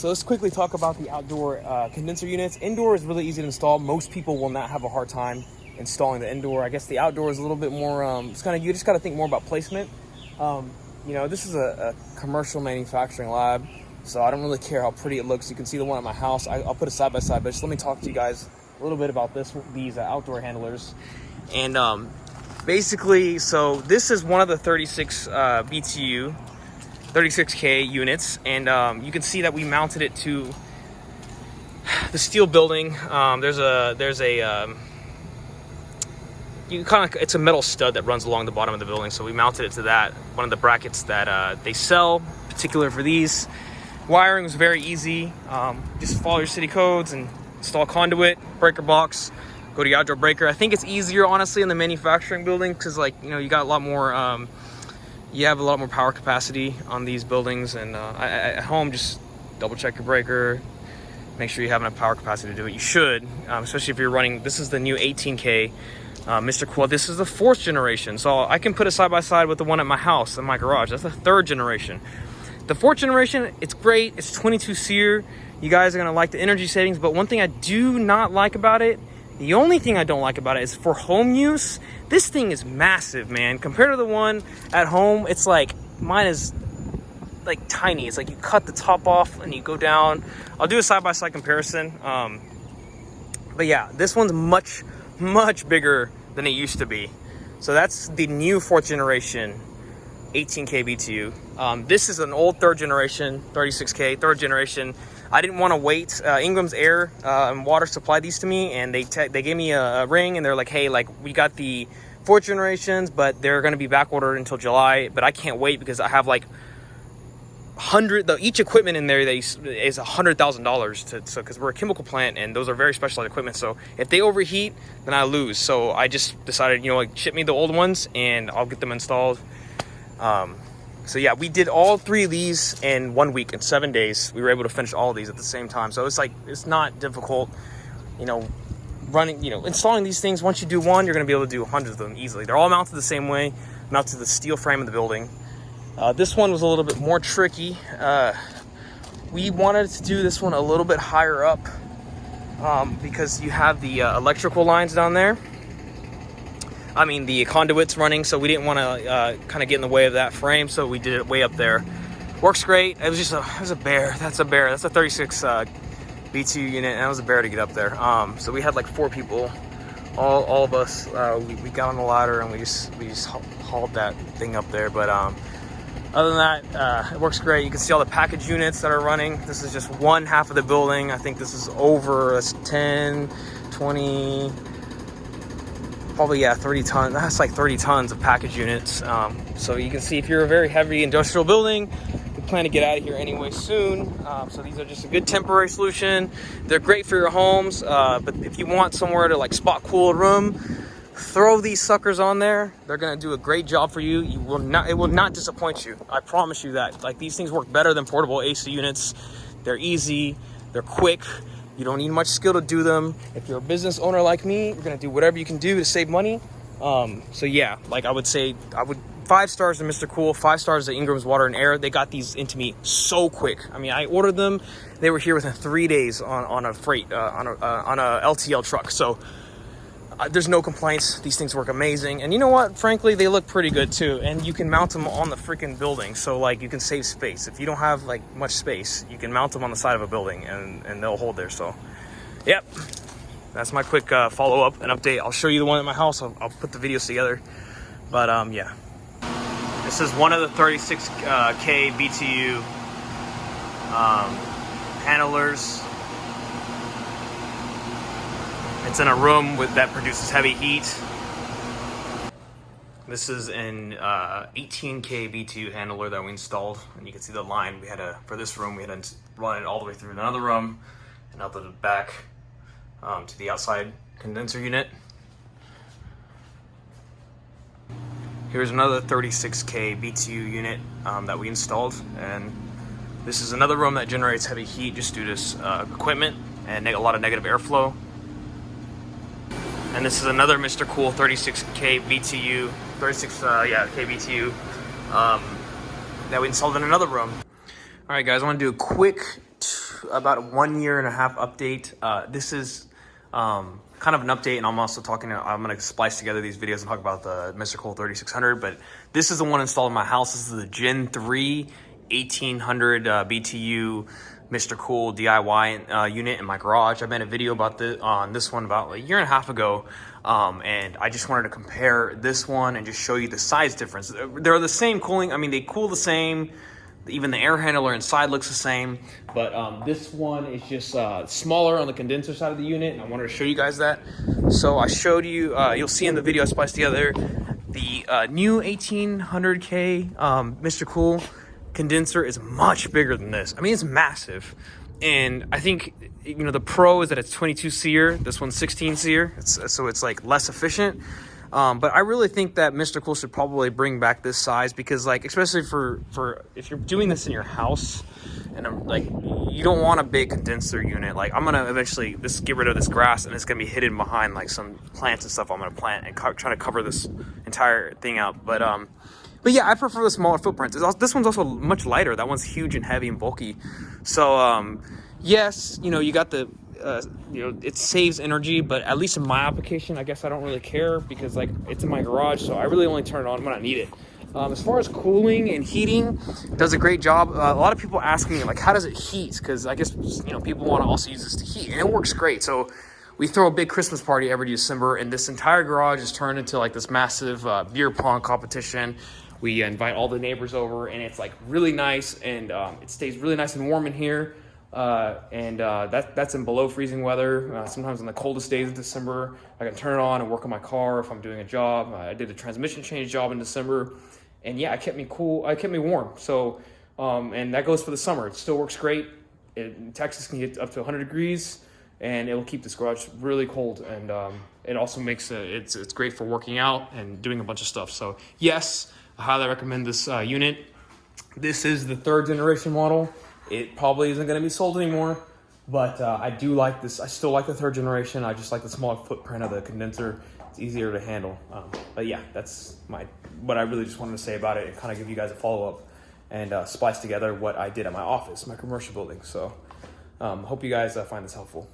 So let's quickly talk about the outdoor condenser units. Indoor is really easy to install. Most people will not have a hard time installing the indoor. I guess the outdoor is a little bit more, it's kind of, you just got to think more about placement. You know, this is a commercial manufacturing lab, so I don't really care how pretty it looks. You can see the one at my house. I'll put it side by side, but just let me talk to you guys a little bit about these outdoor handlers. And basically, so this is one of the 36 BTU 36K units, and you can see that we mounted it to the steel building. It's a metal stud that runs along the bottom of the building, so we mounted it to that, one of the brackets that they sell, particular for these. Wiring was very easy. Just follow your city codes and install conduit, breaker box, go to your outdoor breaker. I think it's easier, honestly, in the manufacturing building because, like, you know, you got a lot more, you have a lot more power capacity on these buildings. And at home, just double check your breaker, make sure you have enough power capacity to do it. You should, especially if you're running, this is the new 18K Mr. Cool. This is the 4th generation, so I can put it side by side with the one at my house in my garage. That's the 3rd generation. The 4th generation, it's great. It's 22 SEER. You guys are gonna like the energy savings, but one thing I do not like about it, the only thing I don't like about it, is for home use. This thing is massive, man. Compared to the one at home, it's like, mine is like tiny. It's like you cut the top off and you go down. I'll do a side-by-side comparison. But yeah, this one's much bigger than it used to be. So that's the new 4th generation 18K BTU. This is an old 3rd generation 36K 3rd generation. I didn't want to wait. Ingram's Air and Water supplied these to me, and they gave me a ring, and they're like, hey, like, we got the 4th generations, but they're going to be back ordered until July. But I can't wait because I have like each equipment in there is $100,000 so because we're a chemical plant and those are very specialized equipment. So if they overheat, then I lose. So I just decided, you know, like, ship me the old ones and I'll get them installed. So yeah, we did all 3 of these in 1 week. In 7 days, we were able to finish all of these at the same time. So it's like, it's not difficult, you know, installing these things. Once you do one, you're going to be able to do hundreds of them easily. They're all mounted the same way, mounted to the steel frame of the building. This one was a little bit more tricky. We wanted to do this one a little bit higher up because you have the electrical lines down there. I mean, the conduits running, so we didn't want to kind of get in the way of that frame, so we did it way up there. Works great. It was just it was a bear. That's a bear. That's a 36 BTU unit, and it was a bear to get up there. So we had like 4 people, all of us. We got on the ladder and we just hauled that thing up there. But other than that, it works great. You can see all the package units that are running. This is just one half of the building. I think this is over 10, 20. Probably, yeah, 30 tons. That's like 30 tons of package units. So you can see if you're a very heavy industrial building, we plan to get out of here anyway soon. So these are just a good temporary solution. They're great for your homes, but if you want somewhere to like spot cool a room, throw these suckers on there. They're gonna do a great job for you. It will not disappoint you. I promise you that. Like, these things work better than portable AC units. They're easy, they're quick. You don't need much skill to do them. If you're a business owner like me, you're gonna do whatever you can do to save money. So yeah, like, I would 5 stars to Mr. Cool, 5 stars to Ingram's Water and Air. They got these into me so quick. I mean, I ordered them. They were here within 3 days on a freight, on a LTL truck. So there's no complaints. These things work amazing. And you know what? Frankly, they look pretty good too. And you can mount them on the freaking building. So, like, you can save space. If you don't have like much space, you can mount them on the side of a building and they'll hold there. So, yep. That's my quick follow-up and update. I'll show you the one at my house. I'll put the videos together. But yeah. This is one of the 36K BTU handlers. It's in a room that produces heavy heat. This is an 18K BTU handler that we installed, and you can see the line. For this room, we had to run it all the way through another room and out the back to the outside condenser unit. Here's another 36K BTU unit that we installed, and this is another room that generates heavy heat just due to equipment and a lot of negative airflow. And this is another Mr. Cool 36K BTU, K BTU that we installed in another room. All right, guys, I want to do a quick about a 1.5 year update. This is kind of an update, and I'm going to splice together these videos and talk about the Mr. Cool 3600, but this is the one installed in my house. This is the Gen 3 1800 BTU Mr. Cool DIY unit in my garage. I made a video about on this one about 1.5 years ago, and I just wanted to compare this one and just show you the size difference. They're the same cooling. I mean, they cool the same. Even the air handler inside looks the same, but this one is just smaller on the condenser side of the unit, and I wanted to show you guys that. So I showed you, you'll see in the video I spliced together, the new 1800K Mr. Cool condenser is much bigger than this. I mean, it's massive. And I think, the pro is that it's 22 SEER, this one's 16 SEER, so it's like less efficient. But I really think that Mr. Cool should probably bring back this size because, especially for if you're doing this in your house, and you don't want a big condenser unit. I'm gonna eventually get rid of this grass, and it's gonna be hidden behind some plants and stuff I'm gonna plant and try to cover this entire thing out. But yeah, I prefer the smaller footprints. This one's also much lighter. That one's huge and heavy and bulky. So yes, you got the. It saves energy, but at least in my application, I guess I don't really care because it's in my garage, so I really only turn it on when I need it. As far as cooling and heating, it does a great job. A lot of people ask me how does it heat? Because I guess people want to also use this to heat, and it works great. So we throw a big Christmas party every December, and this entire garage is turned into this massive beer pong competition. We invite all the neighbors over, and it's really nice, and it stays really nice and warm in here. That's in below freezing weather. Sometimes on the coldest days of December, I can turn it on and work on my car if I'm doing a job. I did a transmission change job in December, and yeah, it kept me cool. It kept me warm. So, and that goes for the summer. It still works great. In Texas can get up to 100 degrees, and it will keep this garage really cold. And it also makes it's great for working out and doing a bunch of stuff. So yes, I highly recommend this unit. This is the 3rd generation model. It probably isn't going to be sold anymore, but I do like this. I still like the 3rd generation. I just like the smaller footprint of the condenser. It's easier to handle. But yeah, that's what I really just wanted to say about it and kind of give you guys a follow-up and splice together what I did at my office, my commercial building. So hope you guys find this helpful.